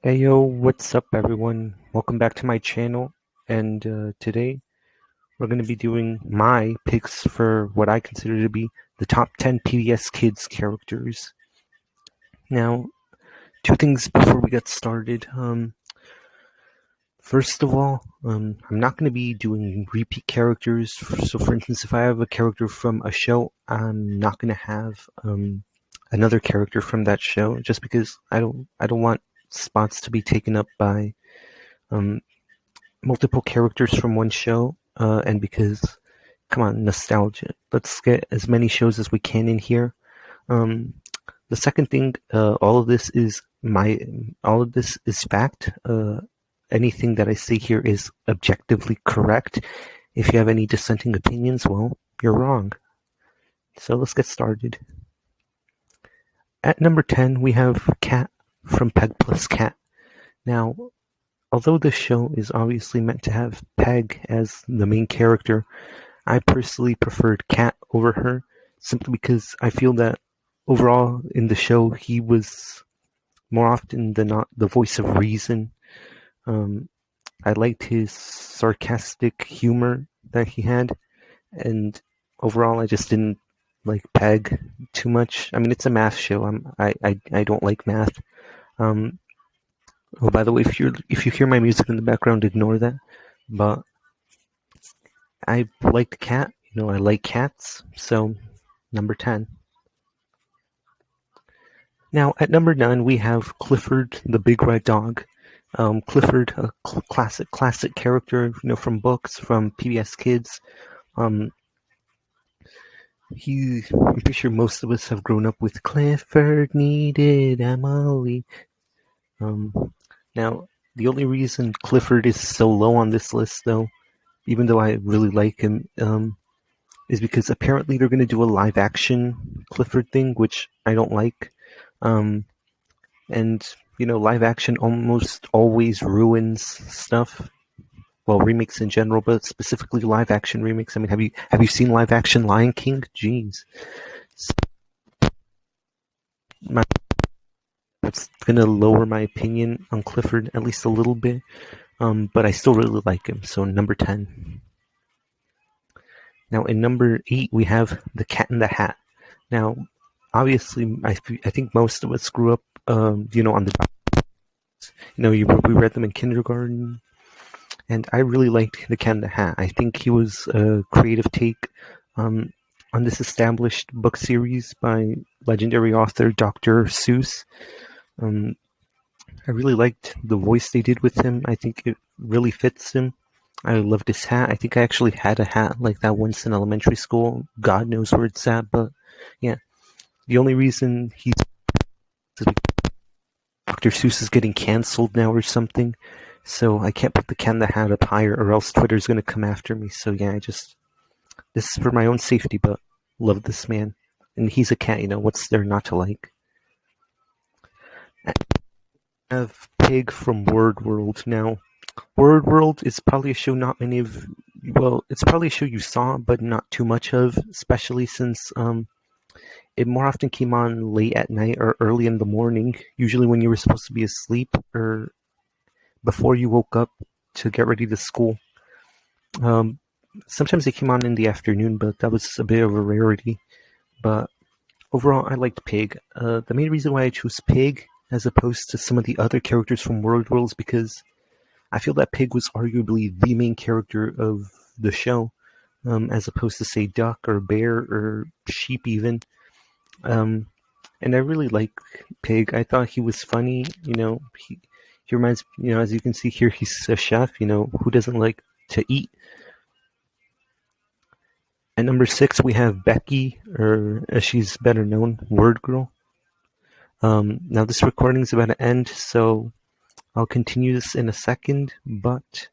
Hey yo, what's up everyone? Welcome back to my channel, and today we're going to be doing my picks for what I consider to be the top 10 PBS Kids characters. Now, two things before we get started. First of all, I'm not going to be doing repeat characters. So for instance, if I have a character from a show, I'm not going to have another character from that show, just because I don't want spots to be taken up by multiple characters from one show, and because, come on, nostalgia. Let's get as many shows as we can in here. Um, the second thing, all of this is fact. Anything that I say here is objectively correct. If you have any dissenting opinions, well, you're wrong. So let's get started. At number 10, we have Cat from Peg Plus Cat. Now, although this show is obviously meant to have Peg as the main character, I personally preferred Cat over her, simply because I feel that overall in the show he was more often than not the voice of reason. I liked his sarcastic humor that he had, and overall I just didn't like Peg too much. I mean, it's a math show. I don't like math. Oh, by the way, if you hear my music in the background, ignore that. But I like Cat. I like cats. So, number 10. Now, at number 9, we have Clifford, the Big Red Dog. Clifford, a classic character, from books, from PBS Kids. I'm pretty sure most of us have grown up with Clifford needed Emily. Now, the only reason Clifford is so low on this list, though, even though I really like him, is because apparently they're going to do a live-action Clifford thing, which I don't like. And, live-action almost always ruins stuff. Well, remakes in general, but specifically live-action remakes. I mean, have you seen live-action Lion King? Jeez. That's going to lower my opinion on Clifford at least a little bit, but I still really like him, so number 10. Now, in number 8, we have The Cat in the Hat. Now, obviously, I think most of us grew up, on the, we read them in kindergarten, and I really liked The Cat in the Hat. I think he was a creative take on this established book series by legendary author Dr. Seuss. I really liked the voice they did with him. I think it really fits him. I loved his hat. I think I actually had a hat like that once in elementary school. God knows where it's at, but yeah. The only reason Dr. Seuss is getting canceled now or something, so I can't put the Cat in the Hat up higher, or else Twitter's gonna come after me. So yeah, this is for my own safety, but love this man. And he's a cat, what's there not to like? I have Pig from Word World. Now, Word World is probably a show it's probably a show you saw, but not too much of, especially since it more often came on late at night or early in the morning, usually when you were supposed to be asleep or before you woke up to get ready to school. Sometimes they came on in the afternoon, but that was a bit of a rarity. But overall, I liked Pig. The main reason why I chose Pig as opposed to some of the other characters from Word World is because I feel that Pig was arguably the main character of the show, as opposed to, say, Duck or Bear or Sheep even. And I really like Pig. I thought he was funny. He reminds, as you can see here, he's a chef. Who doesn't like to eat? At number 6, we have Becky, or as she's better known, Word Girl. Now this recording is about to end, so I'll continue this in a second, but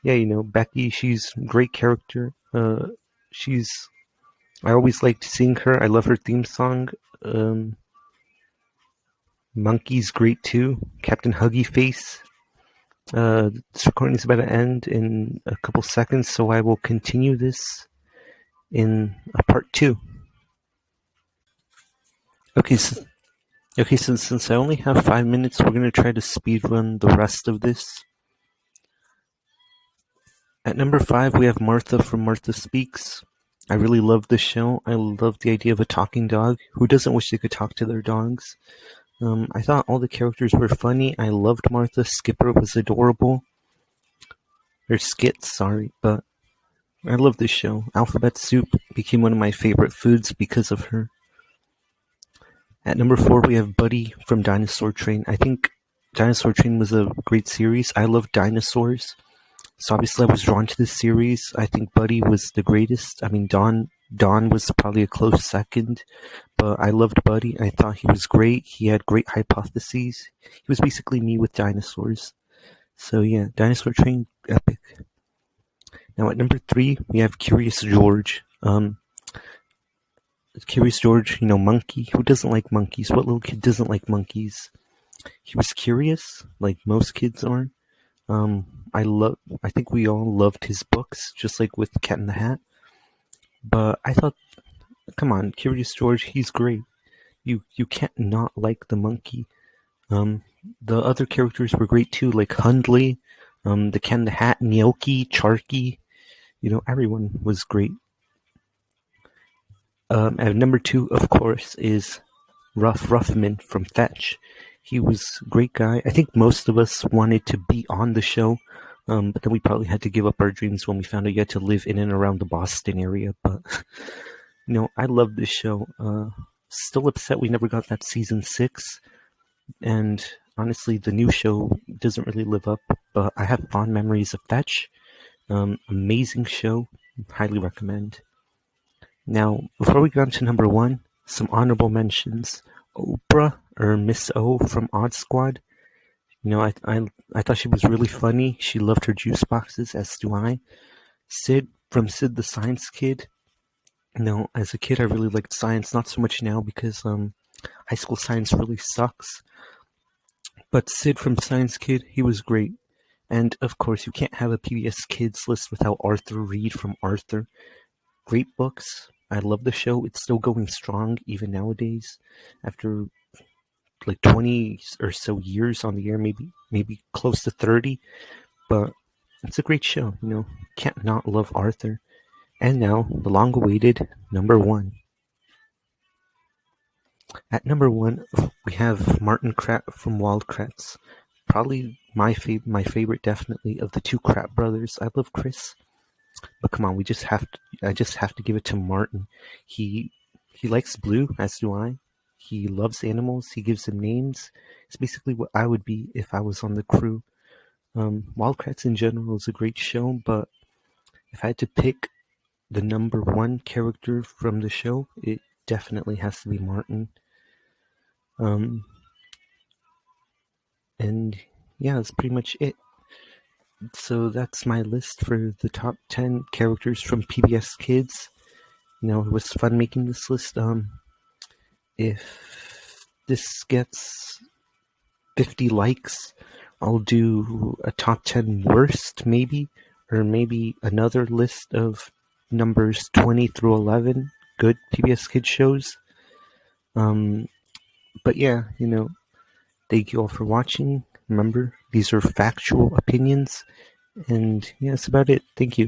yeah, Becky, she's a great character. I always liked seeing her. I love her theme song. Monkey's great too. Captain Huggy Face. This recording is about to end in a couple seconds, so I will continue this in a part 2. Okay, Okay, since I only have 5 minutes, we're gonna try to speed run the rest of this. At number 5, we have Martha from Martha Speaks. I really love this show. I love the idea of a talking dog. Who doesn't wish they could talk to their dogs? I thought all the characters were funny. I loved Martha. Skipper was adorable. Or skits, sorry, but I love this show. Alphabet Soup became one of my favorite foods because of her. At number 4, we have Buddy from Dinosaur Train. I think Dinosaur Train was a great series. I love dinosaurs. So obviously I was drawn to this series. I think Buddy was the greatest. I mean, Don was probably a close second, but I loved Buddy. I thought he was great. He had great hypotheses. He was basically me with dinosaurs. So yeah, Dinosaur Train, epic. Now at number 3, we have Curious George. Curious George, monkey. Who doesn't like monkeys? What little kid doesn't like monkeys? He was curious, like most kids are. I think we all loved his books, just like with Cat in the Hat. But I thought, come on, Curious George, he's great. You can't not like the monkey. The other characters were great too, like Hundley, the Cat in the Hat, Gnocchi, Charky. Everyone was great. At number 2, of course, is Ruffman from Fetch. He was a great guy. I think most of us wanted to be on the show, but then we probably had to give up our dreams when we found out you had to live in and around the Boston area. But, I love this show. Still upset we never got that season 6. And honestly, the new show doesn't really live up, but I have fond memories of Fetch. Amazing show. Highly recommend. Now, before we get on to number 1, some honorable mentions. Oprah, or Miss O from Odd Squad. I thought she was really funny. She loved her juice boxes, as do I. Sid from Sid the Science Kid. As a kid, I really liked science. Not so much now because high school science really sucks. But Sid from Science Kid, he was great. And of course, you can't have a PBS Kids list without Arthur Reed from Arthur. Great books. I love the show. It's still going strong even nowadays. After like 20 or so years on the air, maybe close to 30. But it's a great show. Can't not love Arthur. And now, the long-awaited number 1. At number 1, we have Martin Kratt from Wild Kratts. Probably my favorite, definitely, of the 2 Kratt brothers. I love Chris. But come on, I just have to give it to Martin. He likes blue, as do I. He loves animals. He gives them names. It's basically what I would be if I was on the crew. Wild Kratts in general is a great show, but if I had to pick the number 1 character from the show, it definitely has to be Martin. And yeah, that's pretty much it. So that's my list for the top 10 characters from PBS Kids. It was fun making this list. If this gets 50 likes, I'll do a top 10 worst, maybe, or maybe another list of numbers 20 through 11 good PBS Kids shows. But yeah, thank you all for watching. Remember, these are factual opinions. And yeah, that's about it. Thank you.